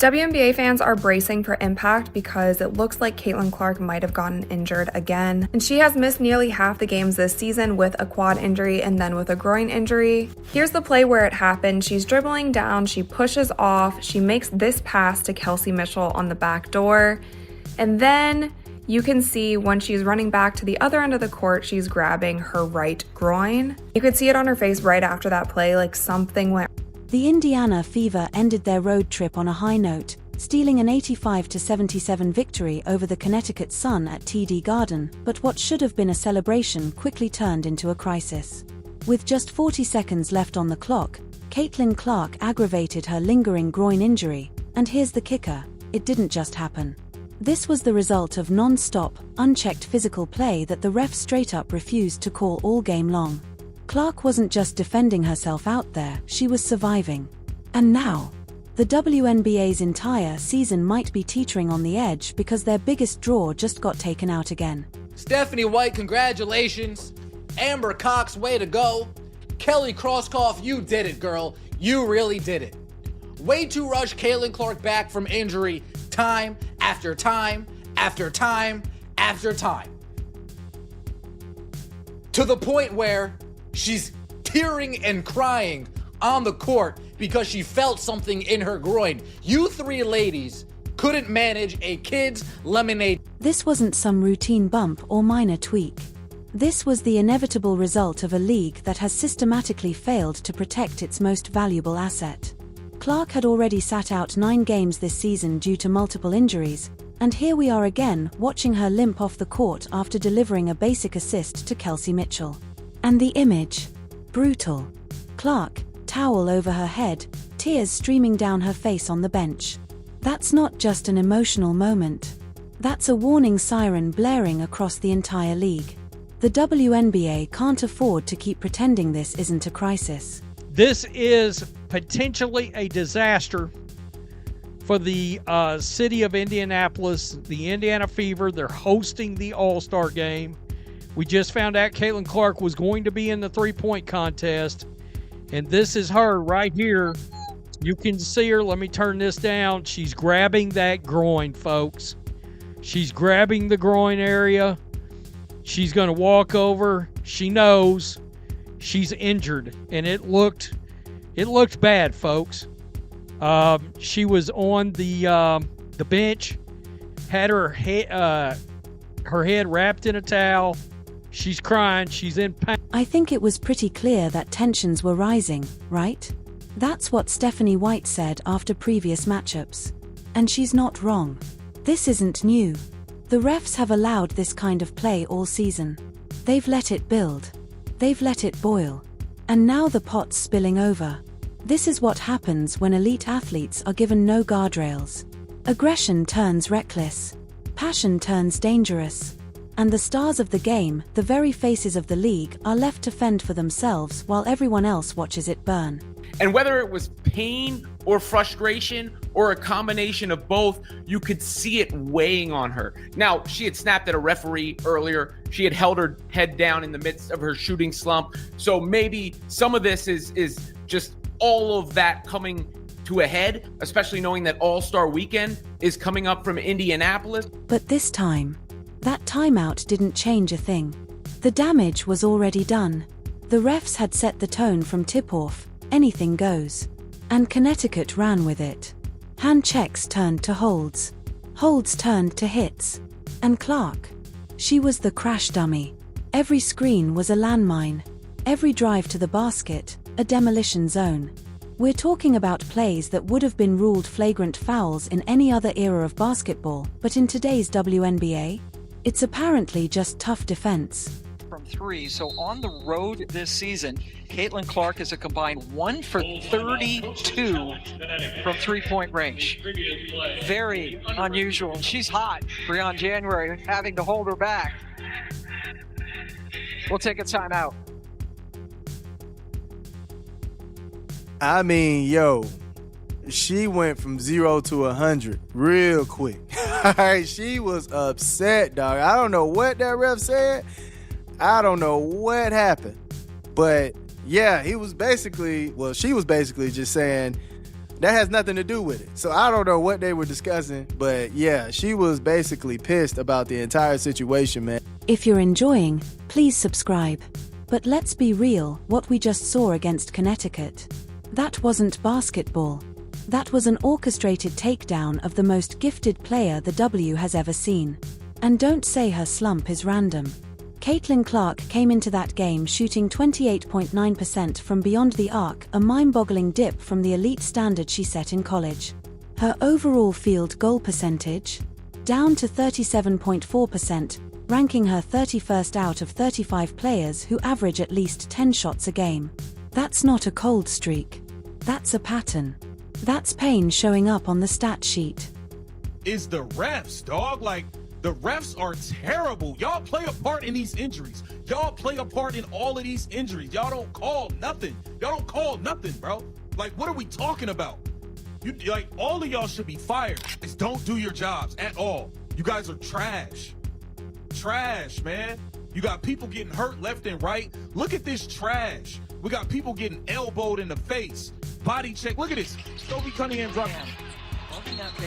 WNBA fans are bracing for impact because it looks like Caitlin Clark might have gotten injured again, and she has missed nearly half the games this season with a quad injury and then with a groin injury. Here's the play where it happened. She's dribbling down, she pushes off, she makes this pass to Kelsey Mitchell on the back door, and then you can see when she's running back to the other end of the court, she's grabbing her right groin. You could see it on her face right after that play, like something went. The Indiana Fever ended their road trip on a high note, stealing an 85-77 victory over the Connecticut Sun at TD Garden, but what should have been a celebration quickly turned into a crisis. With just 40 seconds left on the clock, Caitlin Clark aggravated her lingering groin injury, and here's the kicker, it didn't just happen. This was the result of non-stop, unchecked physical play that the ref straight up refused to call all game long. Clark wasn't just defending herself out there, she was surviving. And now, the WNBA's entire season might be teetering on the edge because their biggest draw just got taken out again. Stephanie White, congratulations. Amber Cox, way to go. Kelly Krauskopf, you did it, girl. You really did it. Way to rush Caitlin Clark back from injury time after time after time after time. To the point where she's tearing and crying on the court because she felt something in her groin. You three ladies couldn't manage a kid's lemonade. This wasn't some routine bump or minor tweak. This was the inevitable result of a league that has systematically failed to protect its most valuable asset. Clark had already sat out 9 games this season due to multiple injuries, and here we are again watching her limp off the court after delivering a basic assist to Kelsey Mitchell. And the image? Brutal. Clark, towel over her head, tears streaming down her face on the bench. That's not just an emotional moment. That's a warning siren blaring across the entire league. The WNBA can't afford to keep pretending this isn't a crisis. This is potentially a disaster for the city of Indianapolis, the Indiana Fever. They're hosting the All-Star game. We just found out Caitlin Clark was going to be in the three-point contest, and this is her right here. You can see her. Let me turn this down. She's grabbing that groin, folks. She's grabbing the groin area. She's going to walk over. She knows she's injured, and it looked bad, folks. She was on the bench, had her head wrapped in a towel. She's crying. She's in pain. I think it was pretty clear that tensions were rising, right? That's what Stephanie White said after previous matchups. And she's not wrong. This isn't new. The refs have allowed this kind of play all season. They've let it build. They've let it boil. And now the pot's spilling over. This is what happens when elite athletes are given no guardrails. Aggression turns reckless. Passion turns dangerous. And the stars of the game, the very faces of the league, are left to fend for themselves while everyone else watches it burn. And whether it was pain or frustration or a combination of both, you could see it weighing on her. Now, she had snapped at a referee earlier. She had held her head down in the midst of her shooting slump. So maybe some of this is just all of that coming to a head, especially knowing that All-Star Weekend is coming up from Indianapolis. But this time, that timeout didn't change a thing. The damage was already done. The refs had set the tone from tip-off, anything goes. And Connecticut ran with it. Hand checks turned to holds. Holds turned to hits. And Clark? She was the crash dummy. Every screen was a landmine. Every drive to the basket, a demolition zone. We're talking about plays that would have been ruled flagrant fouls in any other era of basketball, but in today's WNBA, it's apparently just tough defense. From 3, so on the road this season, Caitlin Clark is a combined 1 for 32 from three-point range. Very unusual. She's hot. Beyond January, having to hold her back. We'll take a timeout. I mean, yo, she went from 0 to 100 real quick. She was upset, dog. I don't know what that ref said. I don't know what happened. But yeah, she was basically just saying, That has nothing to do with it. So I don't know what they were discussing, but yeah, she was basically pissed about the entire situation, man. If you're enjoying, please subscribe. But let's be real, what we just saw against Connecticut. That wasn't basketball. That was an orchestrated takedown of the most gifted player the W has ever seen. And don't say her slump is random. Caitlin Clark came into that game shooting 28.9% from beyond the arc, a mind-boggling dip from the elite standard she set in college. Her overall field goal percentage? Down to 37.4%, ranking her 31st out of 35 players who average at least 10 shots a game. That's not a cold streak. That's a pattern. That's pain showing up on the stat sheet. Is the refs, dog. Like, the refs are terrible. Y'all play a part in these injuries. Y'all play a part in all of these injuries. Y'all don't call nothing. Y'all don't call nothing, bro. Like, what are we talking about? Like, all of y'all should be fired. Just don't do your jobs at all. You guys are trash. Trash, man. You got people getting hurt left and right. Look at this trash. We got people getting elbowed in the face. Body check. Look at this. Sophie Cunningham dropped.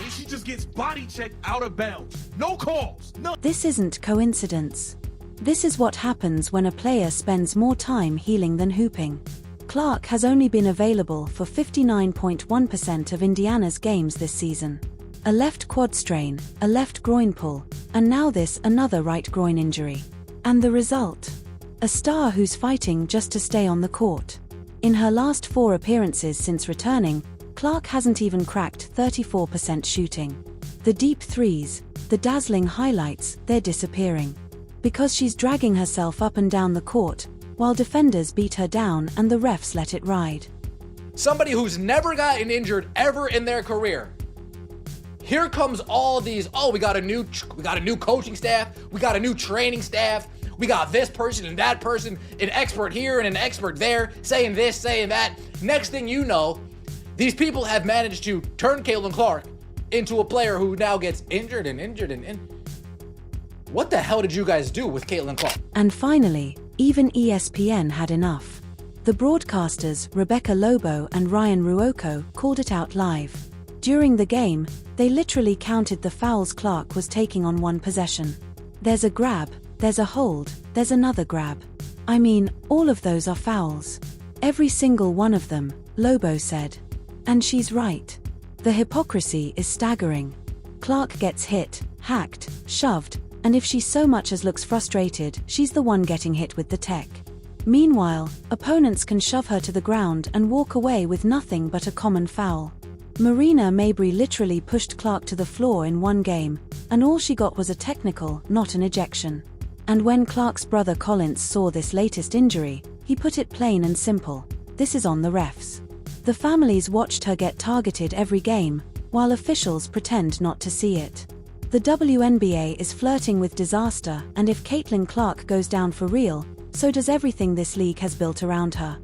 She just gets body checked out of bounds. No calls. No. This isn't coincidence. This is what happens when a player spends more time healing than hooping. Clark has only been available for 59.1% of Indiana's games this season. A left quad strain, a left groin pull, and now this another right groin injury. And the result? A star who's fighting just to stay on the court. In her last 4 appearances since returning, Clark hasn't even cracked 34% shooting. The deep threes, the dazzling highlights, they're disappearing. Because she's dragging herself up and down the court, while defenders beat her down and the refs let it ride. Somebody who's never gotten injured ever in their career. Here comes all these, oh, we got a new coaching staff, we got a new training staff, we got this person and that person, an expert here and an expert there, saying this, saying that. Next thing you know, these people have managed to turn Caitlin Clark into a player who now gets injured. What the hell did you guys do with Caitlin Clark? And finally, even ESPN had enough. The broadcasters Rebecca Lobo and Ryan Ruocco called it out live. During the game, they literally counted the fouls Clark was taking on one possession. There's a grab, there's a hold, there's another grab. I mean, all of those are fouls. Every single one of them, Lobo said. And she's right. The hypocrisy is staggering. Clark gets hit, hacked, shoved, and if she so much as looks frustrated, she's the one getting hit with the tech. Meanwhile, opponents can shove her to the ground and walk away with nothing but a common foul. Marina Mabrey literally pushed Clark to the floor in one game, and all she got was a technical, not an ejection. And when Clark's brother Collins saw this latest injury, he put it plain and simple: this is on the refs. The families watched her get targeted every game, while officials pretend not to see it. The WNBA is flirting with disaster, and if Caitlin Clark goes down for real, so does everything this league has built around her.